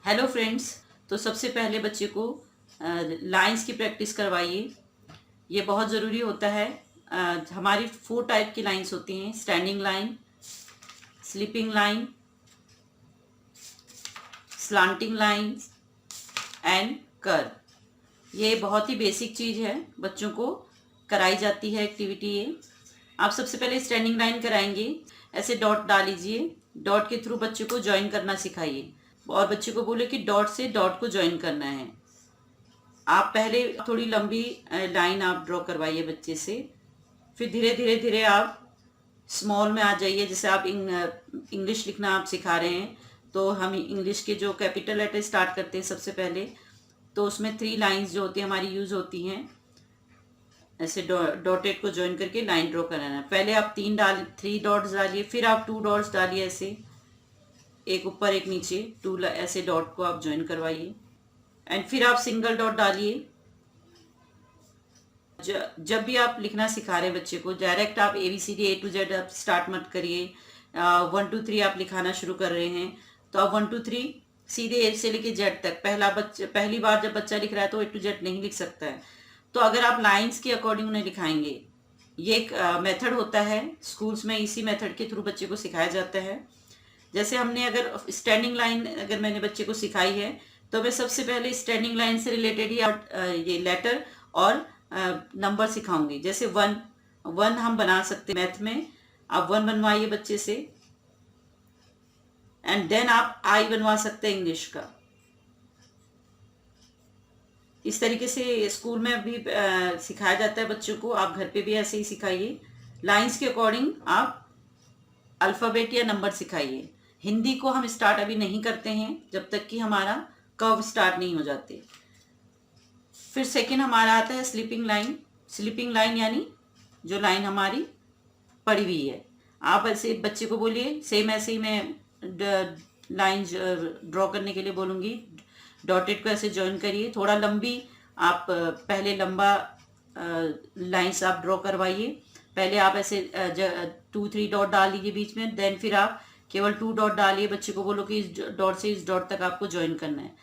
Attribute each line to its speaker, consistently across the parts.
Speaker 1: Hello friends. तो सबसे पहले बच्चे को लाइंस की प्रैक्टिस करवाइए। ये बहुत ज़रूरी होता है। हमारी 4 टाइप की लाइंस होती हैं: standing line, sleeping line, slanting line and curve. ये बहुत ही बेसिक चीज़ है, बच्चों को कराई जाती है एक्टिविटी ये। आप सबसे पहले स्टैंडिंग लाइन कराएंगे। ऐसे डॉट डालीजिए, डॉट के थ्रू बच्चे को ज्वाइन करना सिखाइए और बच्चे को बोले कि डॉट से डॉट को ज्वाइन करना है। आप पहले थोड़ी लंबी लाइन आप ड्रॉ करवाइए बच्चे से, फिर धीरे धीरे धीरे आप स्मॉल में आ जाइए। जैसे आप इंग्लिश लिखना आप सिखा रहे हैं, तो हम इंग्लिश के जो कैपिटल लेटर स्टार्ट करते हैं सबसे पहले, तो उसमें 3 लाइंस जो होती हैं हमारी यूज़ होती हैं। ऐसे डॉटेड को ज्वाइन करके लाइन ड्रॉ कराना है। पहले आप 3 डॉट्स डालिए, फिर आप 2 डॉट्स डालिए, ऐसे एक ऊपर एक नीचे 2 ऐसे डॉट को आप ज्वाइन करवाइए एंड फिर आप सिंगल डॉट डालिए। जब भी आप लिखना सिखा रहे हैं बच्चे को, डायरेक्ट आप ABCD A to Z आप स्टार्ट मत करिए। 1 2 3 आप लिखाना शुरू कर रहे हैं, तो आप 1 2 3 सीधे A से लेके Z तक। पहली बार जब बच्चा लिख रहा है तो A to Z नहीं लिख सकता है। तो अगर आप लाइंस के अकॉर्डिंग उन्हें लिखाएंगे, ये एक मेथड होता है स्कूल्स में, इसी मेथड के थ्रू बच्चे को सिखाया जाता है। जैसे हमने अगर स्टैंडिंग लाइन अगर मैंने बच्चे को सिखाई है, तो मैं सबसे पहले स्टैंडिंग लाइन से रिलेटेड ही ये लेटर और नंबर सिखाऊंगी। जैसे 1 हम बना सकते मैथ में। आप 1 बनवाइए बच्चे से एंड देन आप आई बनवा सकते हैं इंग्लिश का। इस तरीके से स्कूल में भी सिखाया जाता है बच्चों को। आप घर पे भी ऐसे ही सिखाइए। लाइंस के अकॉर्डिंग आप अल्फ़ाबेट या नंबर सिखाइए। हिंदी को हम स्टार्ट अभी नहीं करते हैं जब तक कि हमारा कर्व स्टार्ट नहीं हो जाते। फिर सेकंड हमारा आता है स्लीपिंग लाइन। स्लीपिंग लाइन यानी जो लाइन हमारी पड़ी हुई है। आप ऐसे बच्चे को बोलिए, सेम ऐसे ही मैं लाइन ड्रॉ करने के लिए बोलूँगी। डॉटेड को ऐसे ज्वाइन करिए, थोड़ा लंबी आप पहले लंबा लाइन्स आप ड्रॉ करवाइए। पहले आप ऐसे 2 3 डॉट डाल दीजिए बीच में, देन फिर आप केवल 2 डॉट डालिए। बच्चे को बोलो कि इस डॉट से इस डॉट तक आपको ज्वाइन करना है।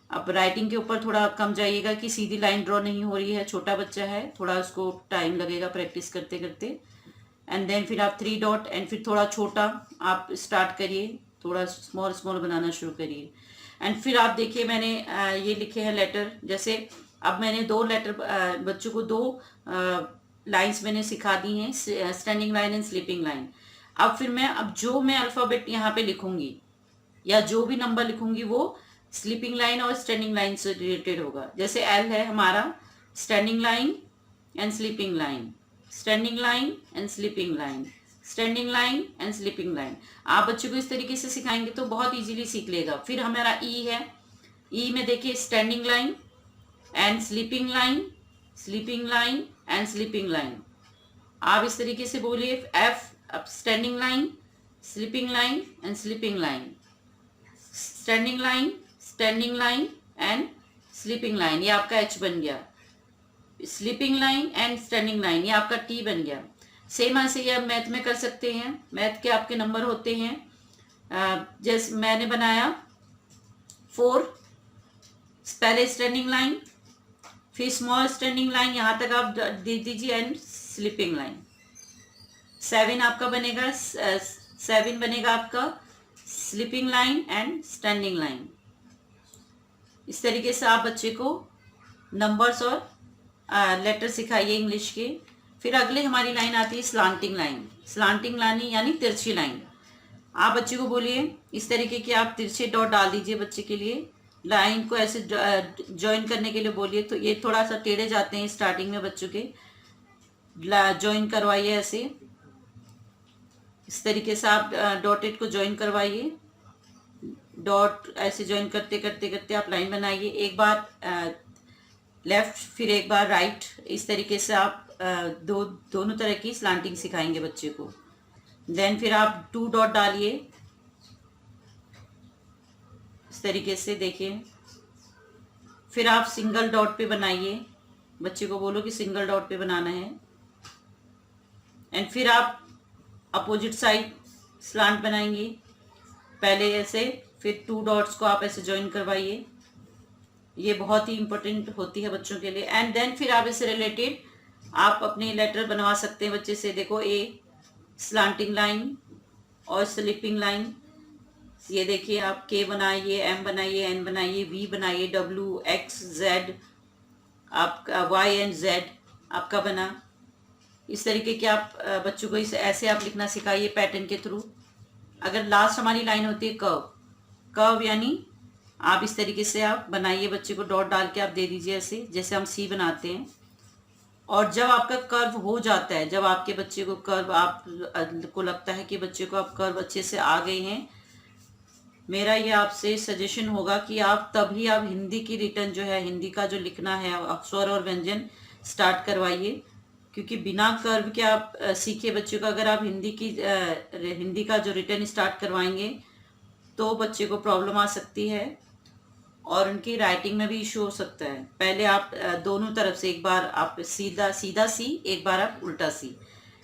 Speaker 1: अब राइटिंग के ऊपर थोड़ा कम जाइएगा कि सीधी लाइन ड्रॉ नहीं हो रही है, छोटा बच्चा है, थोड़ा उसको टाइम लगेगा प्रैक्टिस करते करते। एंड देन फिर आप 3 डॉट एंड फिर थोड़ा छोटा आप स्टार्ट करिए, थोड़ा स्मॉल स्मॉल बनाना शुरू करिए। एंड फिर आप देखिए मैंने ये लिखे हैं लेटर। जैसे अब मैंने 2 लेटर बच्चों को 2 लाइंस मैंने सिखा दी हैं, standing line and sleeping line. अब फिर अब जो मैं अल्फ़ाबेट यहाँ पे लिखूंगी या जो भी नंबर लिखूंगी वो स्लीपिंग लाइन और स्टैंडिंग लाइन से रिलेटेड होगा। जैसे L है हमारा, standing line and sleeping line, standing line and sleeping line, standing line and sleeping line. आप बच्चों को इस तरीके से सिखाएंगे तो बहुत इजीली सीख लेगा। फिर हमारा E है। E में देखिए standing line and sleeping line, sleeping line and sleeping line. आप इस तरीके से बोलिए। F अब standing line, sleeping line and sleeping line, standing line, standing line and sleeping line, ये आपका H बन गया। Sleeping line and standing line, ये आपका T बन गया। सेम ऐसे ही आप मैथ में कर सकते हैं। मैथ के आपके नंबर होते हैं, जैसे मैंने बनाया 4, पहले स्टैंडिंग लाइन, फिर स्मॉल स्टैंडिंग लाइन यहाँ तक आप दे दीजिए एंड स्लीपिंग लाइन। 7 आपका बनेगा, 7 बनेगा आपका sleeping line and standing line. इस तरीके से आप बच्चे को नंबर्स और लेटर सिखाइए इंग्लिश के। फिर अगले हमारी लाइन आती है स्लांटिंग लाइन। स्लांटिंग लाइन यानी तिरछी लाइन। आप बच्चे को बोलिए इस तरीके की आप तिरछे डॉट डाल दीजिए बच्चे के लिए। लाइन को ऐसे ज्वाइन करने के लिए बोलिए, तो ये थोड़ा सा टेढ़े जाते हैं स्टार्टिंग में बच्चों के। ज्वाइन करवाइए ऐसे, इस तरीके से आप डॉटेड को ज्वाइन करवाइए। डॉट ऐसे ज्वाइन करते करते करते आप लाइन बनाइए। एक बार लेफ्ट फिर एक बार राइट, इस तरीके से आप दोनों तरह की स्लांटिंग सिखाएंगे बच्चे को। देन फिर आप 2 डॉट डालिए इस तरीके से, देखिए। फिर आप सिंगल डॉट पे बनाइए, बच्चे को बोलो कि सिंगल डॉट पे बनाना है। एंड फिर आप अपोजिट साइड स्लांट बनाएंगे। पहले ऐसे फिर 2 डॉट्स को आप ऐसे ज्वाइन करवाइए, ये बहुत ही इंपॉर्टेंट होती है बच्चों के लिए। एंड देन फिर आप इससे रिलेटेड आप अपने लेटर बनवा सकते हैं बच्चे से। देखो ए स्लांटिंग लाइन और स्लिपिंग लाइन, ये देखिए आप के बनाइए, एम बनाइए, एन बनाइए, वी बनाइए, डब्ल्यू, एक्स, जेड, आपका वाई एंड जेड आपका बना। इस तरीके के आप बच्चों को इसे ऐसे आप लिखना सिखाइए पैटर्न के थ्रू। अगर लास्ट हमारी लाइन होती है कर्व, कर्व यानी आप इस तरीके से आप बनाइए, बच्चे को डॉट डाल के आप दे दीजिए ऐसे, जैसे हम सी बनाते हैं। और जब आपका कर्व हो जाता है, जब आपके बच्चे को कर्व आप को लगता है कि बच्चे को आप कर्व अच्छे से आ गए हैं, मेरा ये आपसे सजेशन होगा कि आप तभी आप हिंदी की रिटर्न जो है, हिंदी का जो लिखना है अक्षर और व्यंजन स्टार्ट करवाइए। क्योंकि बिना कर्व के आप सीखे बच्चे को अगर आप हिंदी का जो रिटर्न स्टार्ट करवाएंगे तो बच्चे को प्रॉब्लम आ सकती है और उनकी राइटिंग में भी इशू हो सकता है। पहले आप दोनों तरफ से एक बार आप सीधा सीधा सी, एक बार आप उल्टा सी,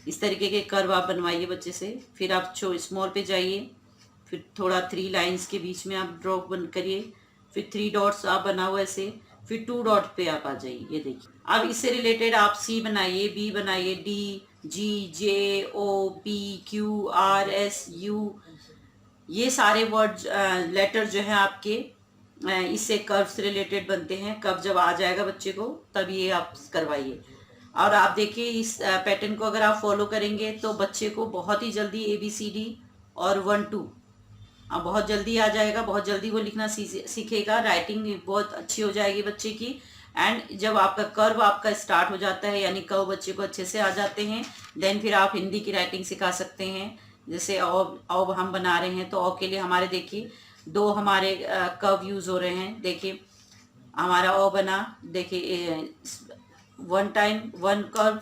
Speaker 1: इस तरीके के कर्व आप बनवाइए बच्चे से। फिर आप स्मॉल पे जाइए, फिर थोड़ा 3 लाइंस के बीच में आप ड्रॉ करिए, फिर 3 डॉट्स आप बनाओ ऐसे, फिर 2 डॉट पे आप आ जाइए। ये देखिए अब इससे रिलेटेड आप सी बनाइए, बी बनाइए, D, G, J, O, P, Q, R, S, U, ये सारे वर्ड लेटर जो है आपके इससे कर्व से रिलेटेड बनते हैं। कर्व जब आ जाएगा बच्चे को तब ये आप करवाइए। और आप देखिए इस पैटर्न को अगर आप फॉलो करेंगे तो बच्चे को बहुत ही जल्दी ABCD और 1 2 बहुत जल्दी आ जाएगा, बहुत जल्दी वो लिखना सीखेगा, राइटिंग बहुत अच्छी हो जाएगी बच्चे की। एंड जब आपका कर्व आपका स्टार्ट हो जाता है, यानी कर्व बच्चे को अच्छे से आ जाते हैं, देन फिर आप हिंदी की राइटिंग सिखा सकते हैं। जैसे औ हम बना रहे हैं तो औ के लिए हमारे देखिए 2 हमारे कर्व यूज हो रहे हैं। देखिए हमारा ओ बना, देखिए 1 टाइम 1 कर्व,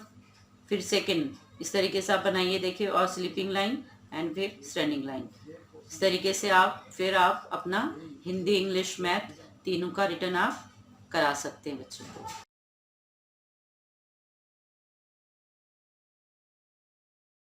Speaker 1: फिर सेकंड, इस तरीके से आप बनाइए देखिए, और स्लीपिंग लाइन एंड फिर स्टैंडिंग लाइन। इस तरीके से आप अपना हिंदी, इंग्लिश, मैथ तीनों का रिटर्न आप करा सकते हैं बच्चों को।